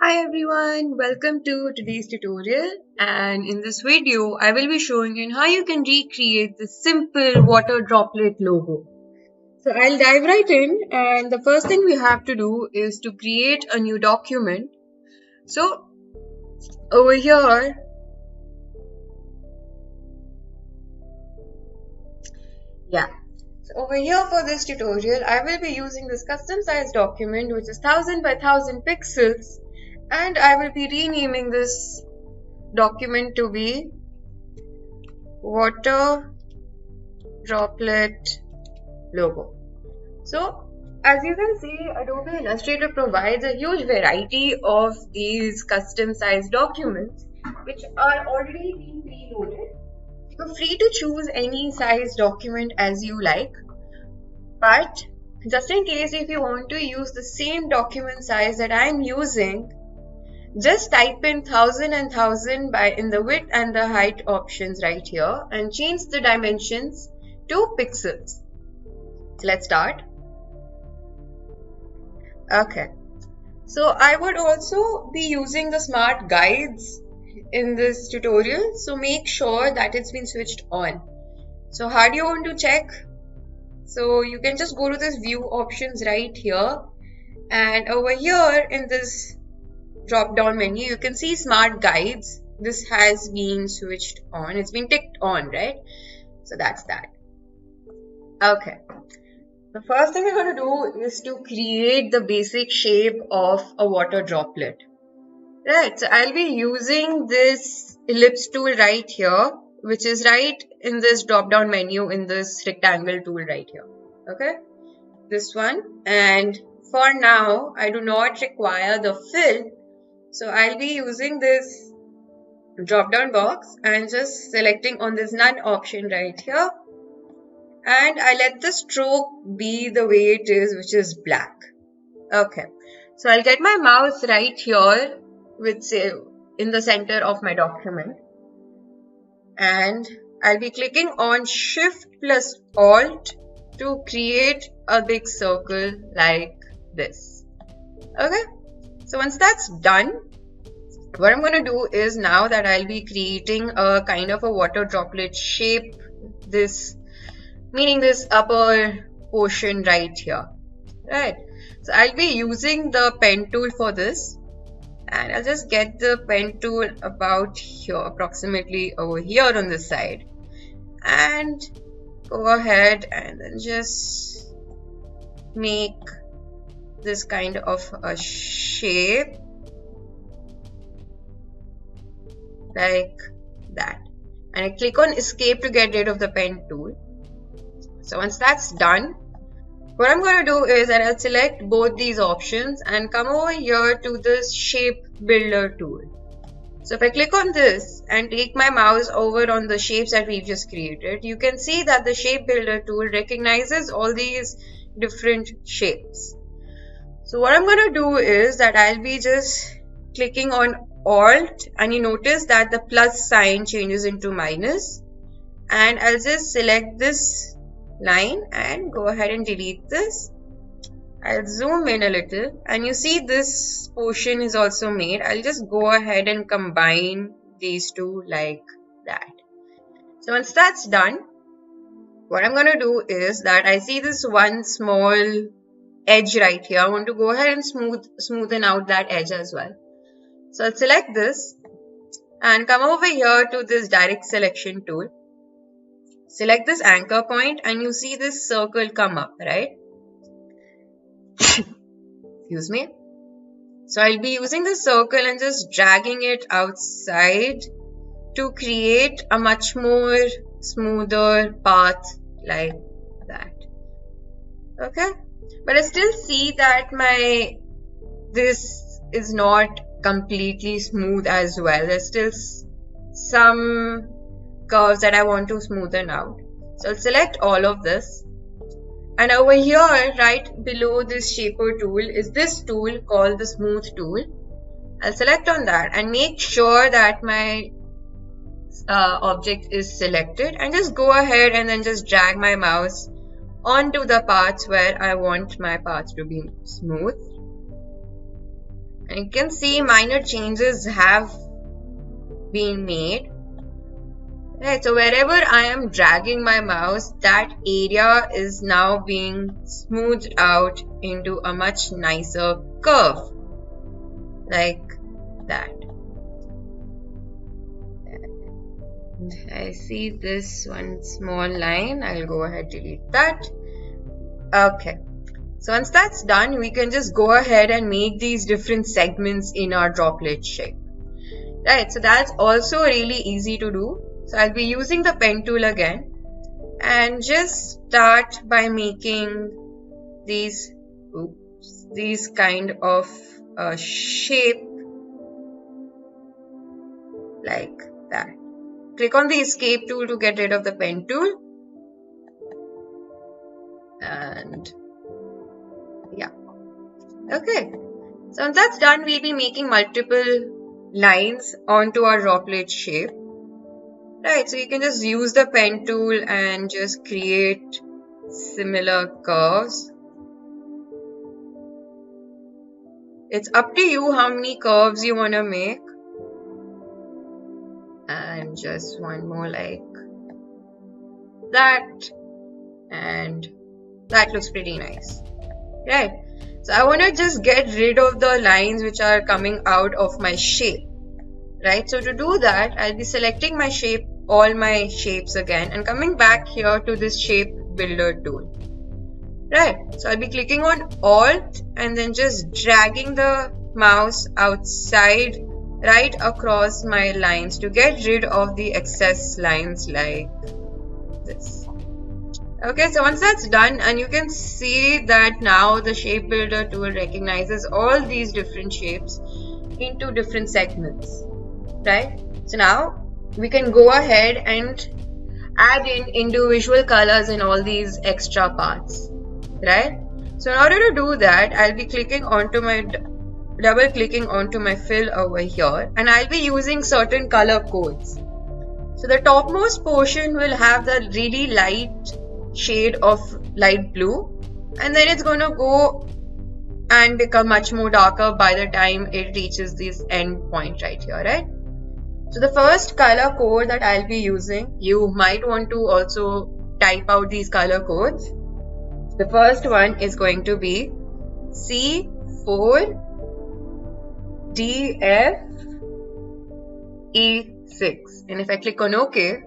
Hi everyone, welcome to today's tutorial, and in this video I will be showing you how you can recreate this simple water droplet logo. So I'll dive right in, and the first thing we have to do is to create a new document. So over here, over here for this tutorial I will be using this custom size document which is 1000 by 1000 pixels, and I will be renaming this document to be water droplet logo. So as you can see, Adobe Illustrator provides a huge variety of these custom sized documents which are already being preloaded. You're free to choose any size document as you like, but just in case if you want to use the same document size that I'm using, just type in 1000 and 1000 in the width and the height options right here and change the dimensions to pixels. So let's start. Okay, so I would also be using the smart guides in this tutorial, so make sure that it's been switched on. So how do you want to check? So you can just go to this view options right here, and over here in this drop down menu you can see smart guides. This has been switched on, it's been ticked on, right? So that's that. Okay, the first thing we're going to do is to create the basic shape of a water droplet. Right, so I'll be using this ellipse tool right here, which is right in this drop down menu in this rectangle tool right here. Okay, this one. And for now I do not require the fill, so I'll be using this drop down box and just selecting on this none option right here, and I let the stroke be the way it is, which is black. Okay, so I'll get my mouse right here with say in the center of my document, and I'll be clicking on Shift plus Alt to create a big circle like this. Okay, so once that's done, what I'm going to do is now that I'll be creating a kind of a water droplet shape, this meaning this upper portion right here, right? So I'll be using the pen tool for this, and I'll just get the pen tool about here, approximately over here on this side, and go ahead and then just make this kind of a shape like that, and I click on escape to get rid of the pen tool. So once that's done, what I'm going to do is that I'll select both these options and come over here to this shape builder tool. So if I click on this and take my mouse over on the shapes that we've just created, you can see that the shape builder tool recognizes all these different shapes. So what I'm going to do is that I'll be just clicking on Alt, and you notice that the plus sign changes into minus, and I'll just select this line and go ahead and delete this. I'll zoom in a little, and you see this portion is also made. I'll just go ahead and combine these two like that. So once that's done, what I'm going to do is that I see this one small edge right here. I want to go ahead and smoothen out that edge as well. So I'll select this and come over here to this direct selection tool. Select this anchor point, and you see this circle come up, right? Excuse me. So I'll be using the circle and just dragging it outside to create a much more smoother path like that. Okay, but I still see that this is not completely smooth as well. There's still some curves that I want to smoothen out. So I'll select all of this, and over here right below this shaper tool is this tool called the smooth tool. I'll select on that and make sure that my object is selected, and just go ahead and then just drag my mouse onto the parts where I want my parts to be smooth, And you can see minor changes have been made. Right, so wherever I am dragging my mouse, that area is now being smoothed out into a much nicer curve. Like that. And I see this one small line. I'll go ahead, delete that. Okay. So once that's done, we can just go ahead and make these different segments in our droplet shape. Right, so that's also really easy to do. So I'll be using the pen tool again and just start by making these kind of shape like that. Click on the escape tool to get rid of the pen tool. And yeah. Okay. So once that's done, we'll be making multiple lines onto our droplet shape. Right, so you can just use the pen tool and just create similar curves. It's up to you how many curves you want to make. And just one more like that. And that looks pretty nice. Right, so I want to just get rid of the lines which are coming out of my shape. Right, so to do that, I'll be selecting my shape, all my shapes again, and coming back here to this shape builder tool. Right, so I'll be clicking on Alt and then just dragging the mouse outside right across my lines to get rid of the excess lines like this. Okay, so once that's done, and you can see that now the shape builder tool recognizes all these different shapes into different segments. Right, so now we can go ahead and add in individual colors in all these extra parts. Right, so in order to do that, I'll be clicking onto my double clicking onto my fill over here, and I'll be using certain color codes. So the topmost portion will have the really light shade of light blue, and then it's going to go and become much more darker by the time it reaches this end point right here. Right, so the first color code that I'll be using, you might want to also type out these color codes. The first one is going to be C4DFE6. And if I click on OK,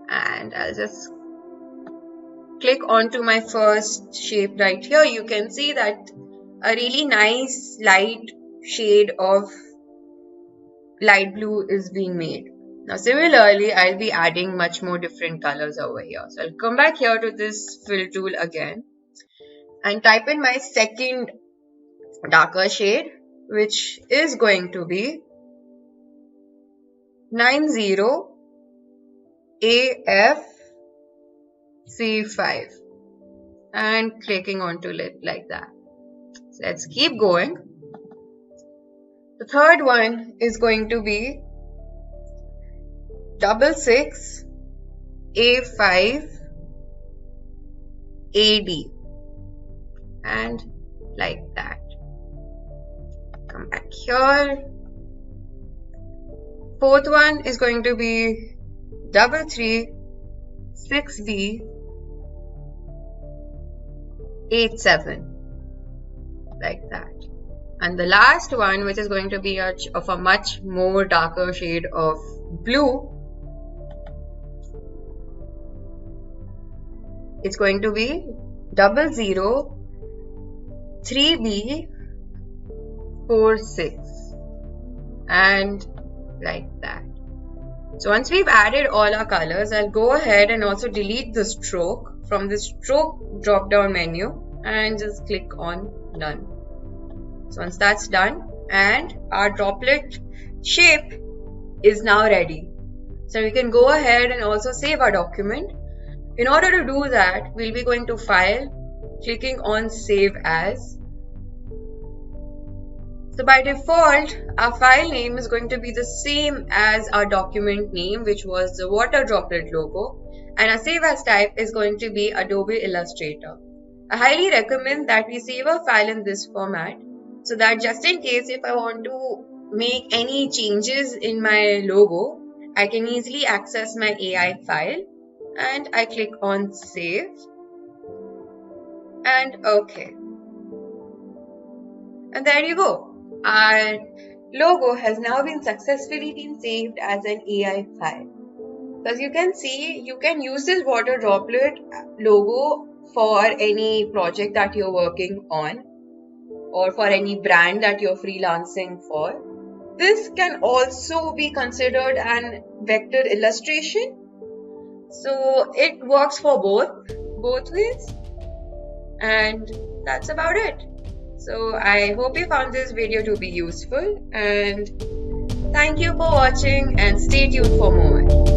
and I'll just click onto my first shape right here, you can see that a really nice light shade of light blue is being made. Now similarly, I'll be adding much more different colors over here. So I'll come back here to this fill tool again and type in my second darker shade, which is going to be 90AFC5, and clicking onto it like that. So let's keep going. The third one is going to be 66A5AD, and like that. Come back here. Fourth one is going to be 336B87, like that. And the last one, which is going to be of a much more darker shade of blue, it's going to be 003B46, and like that. So once we've added all our colors, I'll go ahead and also delete the stroke from the stroke drop down menu and just click on none. So once that's done, and our droplet shape is now ready. So we can go ahead and also save our document. In order to do that, we'll be going to File, clicking on Save As. So by default, our file name is going to be the same as our document name, which was the water droplet logo, and our Save As type is going to be Adobe Illustrator. I highly recommend that we save our file in this format, so that just in case if I want to make any changes in my logo, I can easily access my AI file, and I click on save and OK. And there you go. Our logo has now been successfully saved as an AI file. So as you can see, you can use this water droplet logo for any project that you're working on or for any brand that you're freelancing for. This can also be considered an vector illustration. So it works for both ways. And that's about it. So I hope you found this video to be useful, and thank you for watching and stay tuned for more.